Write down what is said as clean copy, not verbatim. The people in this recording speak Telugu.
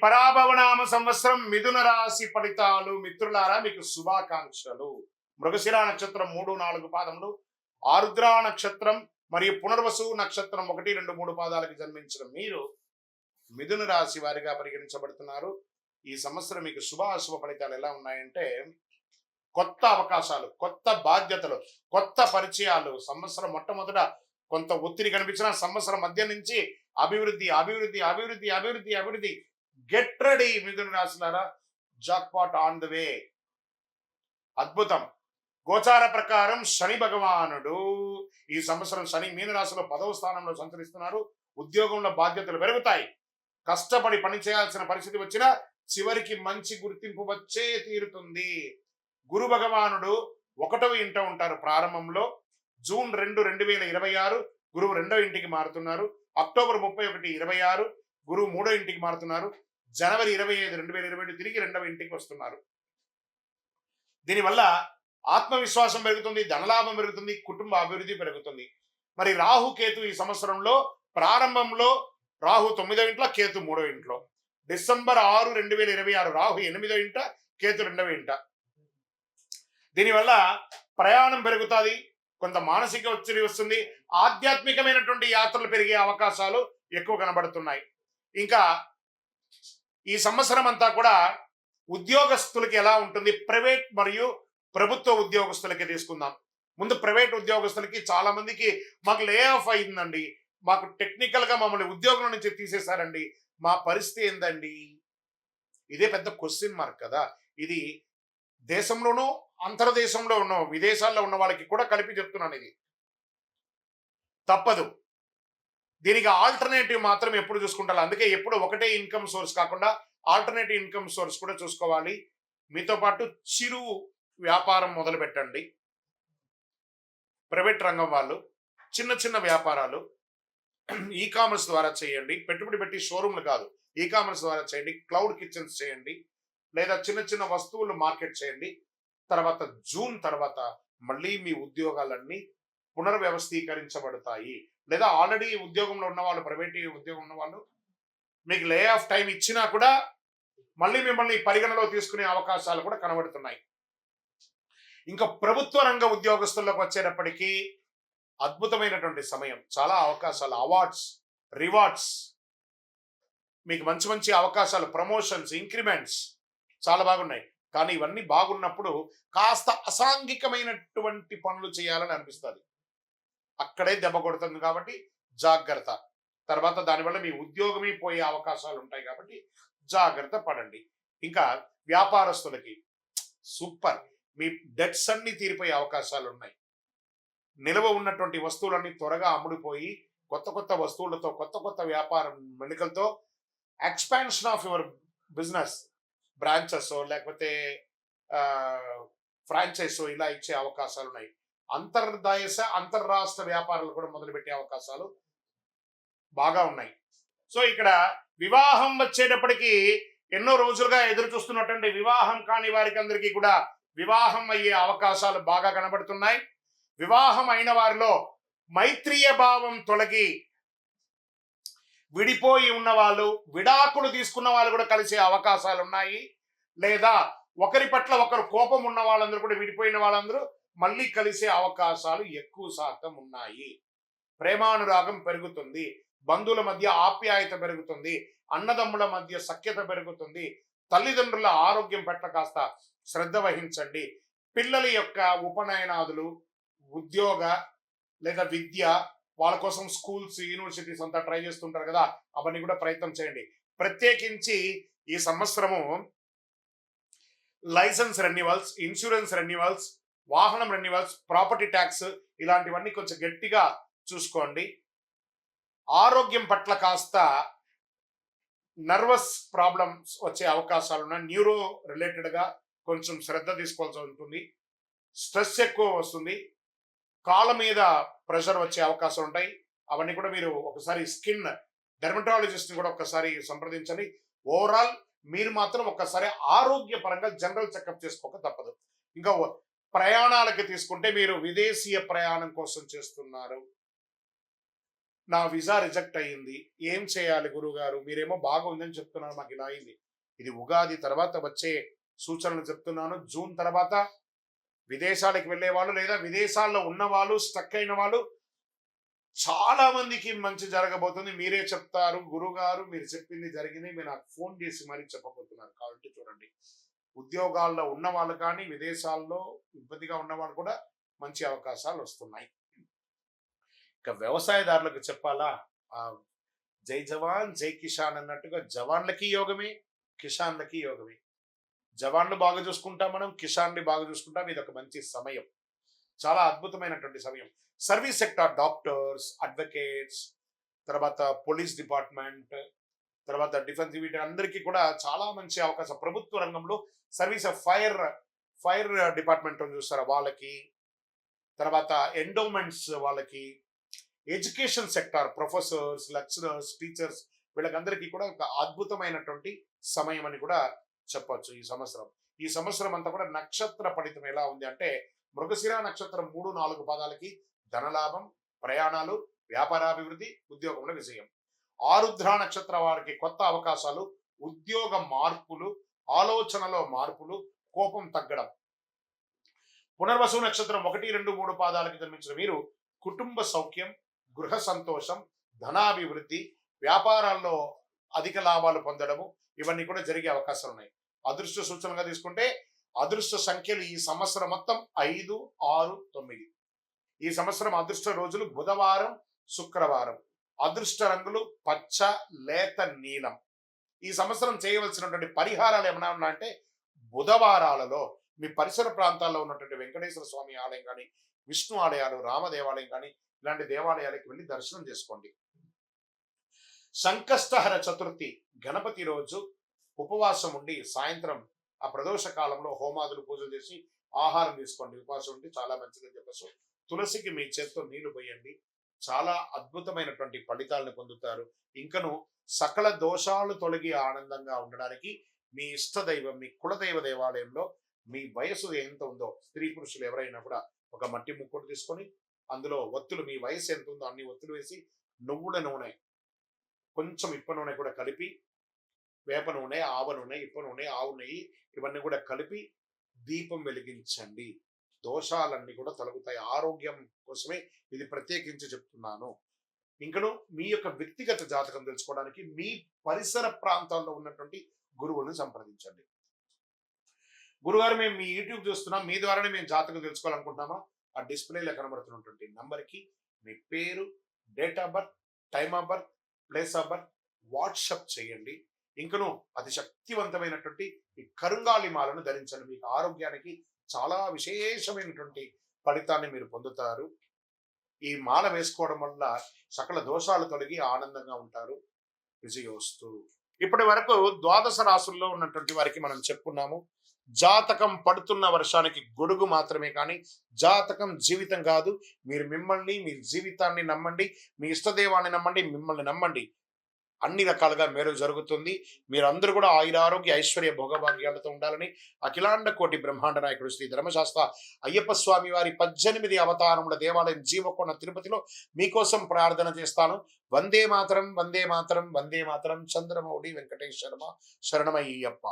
పరాభవనామ సంవత్సరం మిథున రాశి ఫలితాలు. మిత్రులారా, మీకు శుభాకాంక్షలు. మృగశిర నక్షత్రం 3, 4 పాదములు, ఆరుద్ర నక్షత్రం మరియు పునర్వసు నక్షత్రం 1, 2, 3 పాదాలకు జన్మించిన మీరు మిథున రాశి వారిగా పరిగణించబడుతున్నారు. ఈ సంవత్సరం మీకు శుభాశుభ ఫలితాలు ఎలా ఉన్నాయంటే, కొత్త అవకాశాలు, కొత్త బాధ్యతలు, కొత్త పరిచయాలు. సంవత్సరం మొట్టమొదట కొంత ఒత్తిడి కనిపించిన సంవత్సరం మధ్య నుంచి అభివృద్ధి అభివృద్ధి అభివృద్ధి అభివృద్ధి అభివృద్ధి. గెట్ రెడీ మిథున రాశులారా, జాక్పాట్ ఆన్ ద వే. అద్భుతం. గోచార ప్రకారం శని భగవానుడు ఈ సంవత్సరం శని మీనరాశిలో 10వ స్థానంలో సంచరిస్తున్నారు. ఉద్యోగంలో బాధ్యతలు పెరుగుతాయి. కష్టపడి పని చేయాల్సిన పరిస్థితి వచ్చినా చివరికి మంచి గుర్తింపు వచ్చే తీరుతుంది. గురు భగవానుడు 1వ ఇంట ఉంటారు ప్రారంభంలో. జూన్ 2, 2026 గురువు 2వ ఇంటికి మారుతున్నారు. అక్టోబర్ 31, 26 గురువు 3వ ఇంటికి మారుతున్నారు. జనవరి 25, 2027 తిరిగి 2వ ఇంటికి వస్తున్నారు. దీనివల్ల ఆత్మవిశ్వాసం పెరుగుతుంది, ధనలాభం పెరుగుతుంది, కుటుంబ అభివృద్ధి పెరుగుతుంది. మరి రాహు కేతు ఈ సంవత్సరంలో ప్రారంభంలో రాహు 9వ ఇంట్లో, కేతు 3వ ఇంట్లో. డిసెంబర్ 6, 2026 రాహు 8వ ఇంట, కేతు 2వ ఇంట. దీనివల్ల ప్రయాణం పెరుగుతుంది, కొంత మానసిక ఒత్తిడి వస్తుంది, ఆధ్యాత్మికమైనటువంటి యాత్రలు పెరిగే అవకాశాలు ఎక్కువ కనబడుతున్నాయి. ఇంకా ఈ సంవత్సరం అంతా కూడా ఉద్యోగస్తులకి ఎలా ఉంటుంది, ప్రైవేట్ మరియు ప్రభుత్వ ఉద్యోగస్తులకి తీసుకుందాం. ముందు ప్రైవేట్ ఉద్యోగస్తులకి చాలా మందికి మాకు లే ఆఫ్ అయిందండి, మాకు టెక్నికల్ గా మమ్మల్ని ఉద్యోగం నుంచి తీసేశారండి, మా పరిస్థితి ఏందండి? ఇదే పెద్ద క్వశ్చన్ మార్క్ కదా. ఇది దేశంలోనూ అంతర్దేశంలో ఉన్న విదేశాల్లో ఉన్న వాళ్ళకి కూడా కలిపి చెప్తున్నాను. ఇది తప్పదు. దీనికి ఆల్టర్నేటివ్ మాత్రం ఎప్పుడు చూసుకుంటారు. అందుకే ఎప్పుడు ఒకటే ఇన్కమ్ సోర్స్ కాకుండా ఆల్టర్నేటివ్ ఇన్కమ్ సోర్స్ కూడా చూసుకోవాలి. మీతో పాటు చిరు వ్యాపారం మొదలు పెట్టండి. ప్రైవేట్ రంగం వాళ్ళు చిన్న చిన్న వ్యాపారాలు ఈ కామర్స్ ద్వారా చేయండి. పెట్టుబడి పెట్టి షోరూమ్లు కాదు, ఈ కామర్స్ ద్వారా చేయండి. క్లౌడ్ కిచెన్స్ చేయండి, లేదా చిన్న చిన్న వస్తువులు మార్కెట్ చేయండి. తర్వాత జూన్ తర్వాత మళ్ళీ మీ ఉద్యోగాలన్నీ పునర్వ్యవస్థీకరించబడతాయి. లేదా ఆల్రెడీ ఉద్యోగంలో ఉన్న వాళ్ళు, ప్రైవేట్ ఉద్యోగం ఉన్న వాళ్ళు మీకు లే ఆఫ్ టైం ఇచ్చినా కూడా మళ్ళీ మిమ్మల్ని పరిగణలో తీసుకునే అవకాశాలు కూడా కనబడుతున్నాయి. ఇంకా ప్రభుత్వ రంగ ఉద్యోగస్తులకు వచ్చేటప్పటికీ అద్భుతమైనటువంటి సమయం. చాలా అవకాశాలు, అవార్డ్స్, రివార్డ్స్, మీకు మంచి మంచి అవకాశాలు, ప్రమోషన్స్, ఇంక్రిమెంట్స్ చాలా బాగున్నాయి. కానీ ఇవన్నీ బాగున్నప్పుడు కాస్త అసాంఘికమైనటువంటి పనులు చేయాలని అనిపిస్తుంది. అక్కడే దెబ్బ కొడుతుంది. కాబట్టి జాగ్రత్త. తర్వాత దానివల్ల మీ ఉద్యోగమే పోయే అవకాశాలు ఉంటాయి. కాబట్టి జాగ్రత్త పడండి. ఇంకా వ్యాపారస్తులకి సూపర్, మీ డెట్స్ అన్ని తీరిపోయే అవకాశాలు ఉన్నాయి. నిల్వ ఉన్నటువంటి వస్తువులన్నీ త్వరగా అమ్ముడిపోయి కొత్త కొత్త వస్తువులతో, కొత్త కొత్త వ్యాపార మెడికల్తో expansion of your business, branches లేకపోతే ఫ్రాంచైజ్ ఇలా ఇచ్చే అవకాశాలు ఉన్నాయి. అంతర్రాష్ట్ర వ్యాపారాలు కూడా మొదలుపెట్టే అవకాశాలు బాగా ఉన్నాయి. సో ఇక్కడ వివాహం వచ్చేటప్పటికి ఎన్నో రోజులుగా ఎదురు చూస్తున్నటువంటి వివాహం కాని వారికి అందరికీ కూడా వివాహం అయ్యే అవకాశాలు బాగా కనబడుతున్నాయి. వివాహం అయిన వారిలో మైత్రీయ భావం తొలగి విడిపోయి ఉన్న వాళ్ళు, విడాకులు తీసుకున్న వాళ్ళు కూడా కలిసే అవకాశాలు ఉన్నాయి. లేదా ఒకరి పట్ల ఒకరు కోపం ఉన్న వాళ్ళందరూ కూడా, విడిపోయిన వాళ్ళందరూ మళ్ళీ కలిసే అవకాశాలు ఎక్కువ శాతం ఉన్నాయి. ప్రేమానురాగం పెరుగుతుంది, బంధువుల మధ్య ఆప్యాయత పెరుగుతుంది, అన్నదమ్ముల మధ్య సఖ్యత పెరుగుతుంది. తల్లిదండ్రుల ఆరోగ్యం పట్ల కాస్త శ్రద్ధ వహించండి. పిల్లల యొక్క ఉపనయనాదులు, ఉద్యోగ లేదా విద్య, వాళ్ళ కోసం స్కూల్స్, యూనివర్సిటీస్ అంతా ట్రై చేస్తుంటారు కదా, అవన్నీ కూడా ప్రయత్నం చేయండి. ప్రత్యేకించి ఈ సంవత్సరము లైసెన్స్ రెన్యువల్స్, ఇన్సూరెన్స్ రెన్యువల్స్, వాహనం రెన్యువల్స్, ప్రాపర్టీ ట్యాక్స్ ఇలాంటివన్నీ కొంచెం గట్టిగా చూసుకోండి. ఆరోగ్యం పట్ల కాస్త నర్వస్ ప్రాబ్లమ్స్ వచ్చే అవకాశాలు ఉన్నాయి. న్యూరో రిలేటెడ్గా కొంచెం శ్రద్ధ తీసుకోవాల్సి ఉంటుంది. స్ట్రెస్ ఎక్కువ వస్తుంది, కాళ్ళ మీద ప్రెషర్ వచ్చే అవకాశాలు ఉంటాయి. అవన్నీ కూడా మీరు ఒకసారి స్కిన్ డెర్మటాలజిస్ట్ని కూడా ఒకసారి సంప్రదించండి. ఓవరాల్ మీరు మాత్రం ఒక్కసారి ఆరోగ్యపరంగా జనరల్ చెకప్ చేసుకోక తప్పదు. ఇంకా ప్రయాణాలకి తీసుకుంటే మీరు విదేశీయ ప్రయాణం కోసం చేస్తున్నారు, నా వీసా రిజెక్ట్ అయ్యింది, ఏం చేయాలి గురుగారు? మీరేమో బాగా ఉందని చెప్తున్నారు, మాకు ఇలా అయింది. ఇది ఉగాది తర్వాత వచ్చే సూచనలు చెప్తున్నాను. జూన్ తర్వాత విదేశాలకు వెళ్ళే వాళ్ళు లేదా విదేశాల్లో ఉన్న వాళ్ళు, స్టక్ అయిన వాళ్ళు చాలా మందికి మంచి జరగబోతుంది. మీరే చెప్తారు, గురుగారు మీరు చెప్పింది జరిగింది, మీరు నాకు ఫోన్ చేసి మరీ చెప్పబోతున్నారు. కాబట్టి చూడండి, ఉద్యోగాల్లో ఉన్న వాళ్ళు కానీ విదేశాల్లో ఇబ్బందిగా ఉన్న వాళ్ళు కూడా మంచి అవకాశాలు వస్తున్నాయి. ఇక వ్యవసాయదారులకు చెప్పాలా, ఆ జై జవాన్ జై కిసాన్ అన్నట్టుగా జవాన్లకి యోగమే, కిసాన్లకి యోగమే. జవాన్లు బాగా చూసుకుంటాం, మనం కిసాన్ని బాగా చూసుకుంటాం. ఇది ఒక మంచి సమయం, చాలా అద్భుతమైనటువంటి సమయం. సర్వీస్ సెక్టార్, డాక్టర్స్, అడ్వకేట్స్, తర్వాత పోలీస్ డిపార్ట్మెంట్, తర్వాత డిఫెన్స్, వీటి అందరికీ కూడా చాలా మంచి అవకాశం. ప్రభుత్వ రంగంలో సర్వీస్ ఫైర్ డిపార్ట్మెంట్ చూస్తారా వాళ్ళకి, తర్వాత ఎండోమెంట్స్ వాళ్ళకి, education sector, professors, lecturers, teachers, వీళ్ళకందరికీ కూడా ఒక అద్భుతమైనటువంటి సమయం అని కూడా చెప్పొచ్చు. ఈ సంవత్సరం అంతా కూడా నక్షత్ర ఫలితం ఎలా ఉంది అంటే, మృగశిర నక్షత్రం 3-4 పాదాలకి ధనలాభం, ప్రయాణాలు, వ్యాపారాభివృద్ధి, ఉద్యోగంలో విజయం. ఆరుద్ర నక్షత్ర వారికి కొత్త అవకాశాలు, ఉద్యోగ మార్పులు, ఆలోచనలో మార్పులు, కోపం తగ్గడం. పునర్వసు నక్షత్రం 1, 2, 3 పాదాలకి జన్మించిన మీరు కుటుంబ సౌఖ్యం, గృహ సంతోషం, ధనాభివృద్ధి, వ్యాపారాల్లో అధిక లాభాలు పొందడము, ఇవన్నీ కూడా జరిగే అవకాశాలు ఉన్నాయి. అదృష్ట సూచనగా తీసుకుంటే అదృష్ట సంఖ్యలు ఈ సంవత్సరం మొత్తం 5, 6, 9. ఈ సంవత్సరం అదృష్ట రోజులు బుధవారం, శుక్రవారం. అదృష్ట రంగులు పచ్చ, లేత నీలం. ఈ సంవత్సరం చేయవలసినటువంటి పరిహారాలు ఏమైనా ఉన్నాయంటే, బుధవారాలలో మీ పరిసర ప్రాంతాల్లో ఉన్నటువంటి వెంకటేశ్వర స్వామి ఆలయం కానీ, విష్ణు ఆలయాలు, రామ దేవాలయం కానీ, ఇలాంటి దేవాలయాలకు వెళ్ళి దర్శనం చేసుకోండి. సంకష్టహర చతుర్థి గణపతి రోజు ఉపవాసం ఉండి సాయంత్రం ఆ ప్రదోష కాలంలో హోమాదులు, పూజలు చేసి ఆహారం తీసుకోండి. ఉపవాసం ఉండి చాలా మంచిదని చెప్పేసి తులసికి మీ చేత్తో నీళ్లు పోయండి. చాలా అద్భుతమైనటువంటి ఫలితాలను పొందుతారు. ఇంకను సకల దోషాలు తొలగి ఆనందంగా ఉండడానికి మీ ఇష్ట దైవం, మీ కులదైవ దేవాలయంలో మీ వయసు ఎంత ఉందో, స్త్రీ పురుషులు ఎవరైనా కూడా ఒక మట్టి ముక్కుడు తీసుకొని అందులో ఒత్తులు, మీ వయసు ఎంత ఉందో అన్ని ఒత్తులు వేసి, నువ్వుల నూనె, కొంచెం ఇప్ప నూనె కూడా కలిపి, వేప నూనె, ఆవ నూనె, ఇప్ప నూనె, ఆవు నెయ్యి, ఇవన్నీ కూడా కలిపి దీపం వెలిగించండి. దోషాలన్నీ కూడా తొలగుతాయి. ఆరోగ్యం కోసమే ఇది ప్రత్యేకించి చెప్తున్నాను. ఇంకను మీ యొక్క వ్యక్తిగత జాతకం తెలుసుకోవడానికి మీ పరిసర ప్రాంతాల్లో ఉన్నటువంటి గురువులను సంప్రదించండి. గురుగారు, మేము మీ యూట్యూబ్ చూస్తున్నాం, మీ ద్వారానే మేము జాతకం తెలుసుకోవాలనుకుంటున్నామా? ఆ డిస్ప్లేలో కనబడుతున్నటువంటి నంబర్కి మీ పేరు, date of birth, time of birth, place of birth WhatsApp చేయండి. ఇంకను అతి శక్తివంతమైనటువంటి ఈ కరుంగాలి మాలను ధరించండి. మీకు ఆరోగ్యానికి చాలా విశేషమైనటువంటి ఫలితాన్ని మీరు పొందుతారు. ఈ మాల వేసుకోవడం వల్ల సకల దోషాలు తొలగి ఆనందంగా ఉంటారు. విజయోస్తు. ఇప్పటి వరకు ద్వాదశ రాశుల్లో ఉన్నటువంటి వారికి మనం చెప్పుకున్నాము. జాతకం పడుతున్న వర్షానికి గొడుగు మాత్రమే, కానీ జాతకం జీవితం కాదు. మీరు మిమ్మల్ని, మీ జీవితాన్ని నమ్మండి, మీ ఇష్టదేవాన్ని నమ్మండి, మిమ్మల్ని నమ్మండి. అన్ని రకాలుగా మేలు జరుగుతుంది. మీరందరూ కూడా ఆయురారోగ్య ఐశ్వర్య భోగభాగ్యాలతో ఉండాలని అఖిలాండ కోటి బ్రహ్మాండ నాయకుడు శ్రీ ధర్మశాస్త్ర అయ్యప్ప స్వామి వారి 18 అవతారముల దేవాలయం జీవకొండ తిరుపతిలో మీకోసం ప్రార్థన చేస్తాను. వందే మాతరం, వందే మాతరం, వందే మాతరం. చంద్రమౌళి వెంకటేశ్వర శరణమయ్యప్ప.